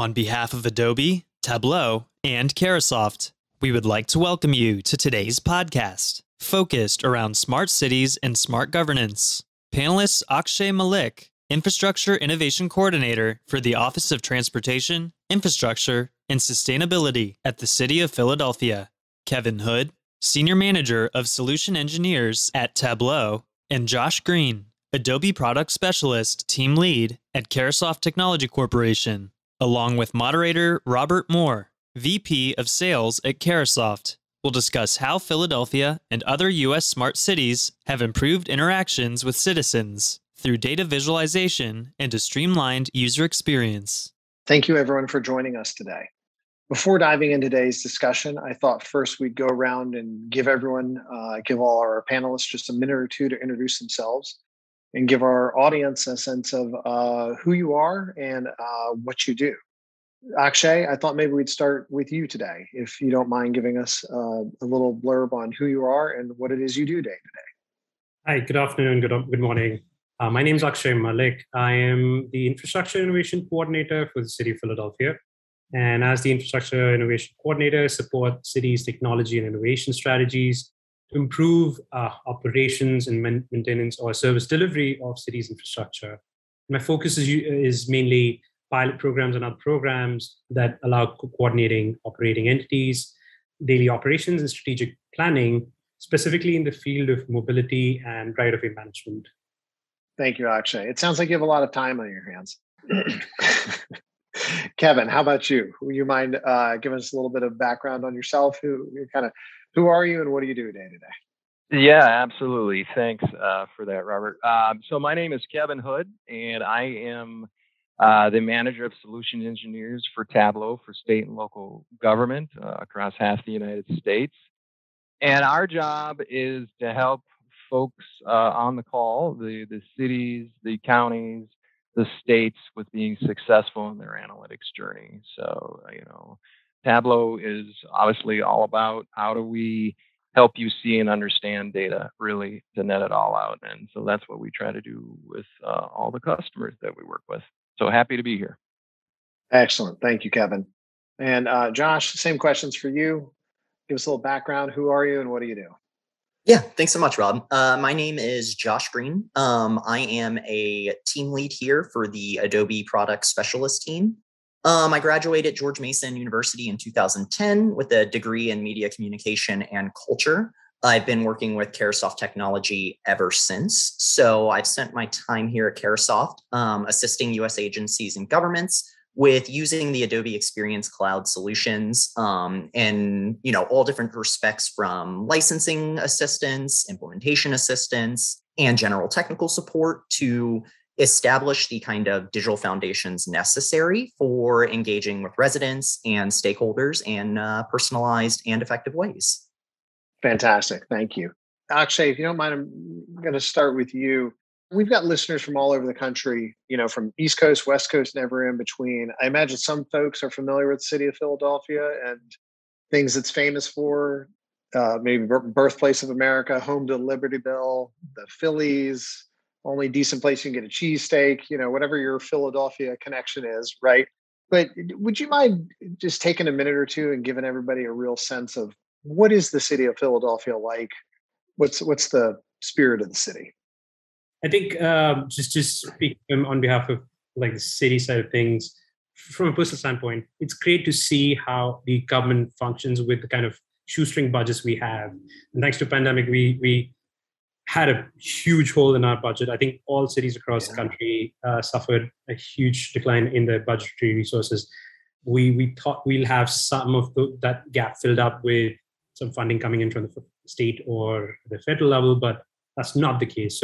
On behalf of Adobe, Tableau, and Carahsoft, we would like to welcome you to today's podcast, focused around smart cities and smart governance. Panelists Akshay Malik, Infrastructure Innovation Coordinator for the Office of Transportation, Infrastructure, and Sustainability at the City of Philadelphia, Kevin Hood, Senior Manager of Solution Engineers at Tableau, and Josh Green, Adobe Product Specialist Team Lead at Carahsoft Technology Corporation, along with moderator Robert Moore, VP of Sales at Carahsoft. We'll discuss how Philadelphia and other U.S. smart cities have improved interactions with citizens through data visualization and a streamlined user experience. Thank you, everyone, for joining us today. Before diving into today's discussion, I thought first we'd go around and give all our panelists just a minute or two to introduce themselves and give our audience a sense of who you are and what you do. Akshay, I thought maybe we'd start with you today, if you don't mind giving us a little blurb on who you are and what it is you do day to day. Hi, good afternoon, good morning. My name is Akshay Malik. I am the Infrastructure Innovation Coordinator for the City of Philadelphia. And as the Infrastructure Innovation Coordinator, I support cities' technology and innovation strategies to improve operations and maintenance or service delivery of cities' infrastructure. My focus is mainly pilot programs and other programs that allow coordinating operating entities, daily operations, and strategic planning, specifically in the field of mobility and right-of-way management. Thank you, Akshay. It sounds like you have a lot of time on your hands. Kevin, how about you? Would you mind giving us a little bit of background on yourself? Who are you and what do you do day to day? Yeah, absolutely. Thanks for that, Robert. So my name is Kevin Hood, and I am the manager of solution engineers for Tableau for state and local government across half the United States. And our job is to help folks on the call, the cities, the counties, the states with being successful in their analytics journey. So, Tableau is obviously all about how do we help you see and understand data, really, to net it all out. And so that's what we try to do with all the customers that we work with. So happy to be here. Excellent. Thank you, Kevin. And Josh, same questions for you. Give us a little background. Who are you and what do you do? Yeah, thanks so much, Rob. My name is Josh Green. I am a team lead here for the Adobe Product Specialist team. I graduated at George Mason University in 2010 with a degree in media communication and culture. I've been working with Carahsoft technology ever since. So I've spent my time here at Carahsoft assisting U.S. agencies and governments with using the Adobe Experience Cloud solutions in all different respects, from licensing assistance, implementation assistance, and general technical support to establish the kind of digital foundations necessary for engaging with residents and stakeholders in personalized and effective ways. Fantastic. Thank you. Akshay, if you don't mind, I'm going to start with you. We've got listeners from all over the country, from East Coast, West Coast, and everywhere in between. I imagine some folks are familiar with the city of Philadelphia and things it's famous for, maybe birthplace of America, home to Liberty Bell, the Phillies, only decent place you can get a cheesesteak, whatever your Philadelphia connection is, right? But would you mind just taking a minute or two and giving everybody a real sense of what is the city of Philadelphia like? What's the spirit of the city? I think just speak on behalf of the city side of things, from a personal standpoint, it's great to see how the government functions with the kind of shoestring budgets we have. And thanks to pandemic, we had a huge hole in our budget. I think all cities across the country suffered a huge decline in their budgetary resources. We thought we'll have some of that gap filled up with some funding coming in from the state or the federal level, but that's not the case.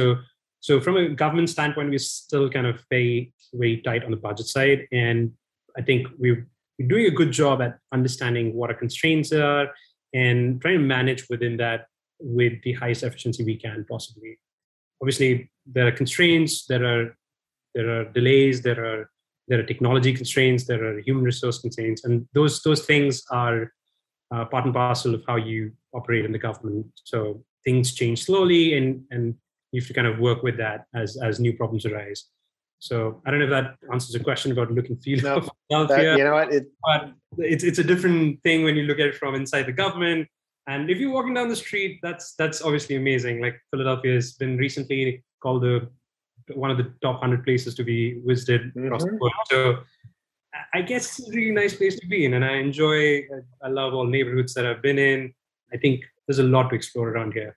So from a government standpoint, we're still kind of very, very tight on the budget side. And I think we're doing a good job at understanding what our constraints are and trying to manage within that with the highest efficiency we can possibly. Obviously, there are constraints, there are delays, there are technology constraints, there are human resource constraints, and those things are part and parcel of how you operate in the government. So things change slowly, and you have to kind of work with that as new problems arise. So I don't know if that answers your question about look and feel No, of Philadelphia. you know what? But it's a different thing when you look at it from inside the government. And if you're walking down the street, that's obviously amazing. Like Philadelphia has been recently called one of the top 100 places to be visited across the world. So I guess it's a really nice place to be in, and I love all neighborhoods that I've been in. I think there's a lot to explore around here.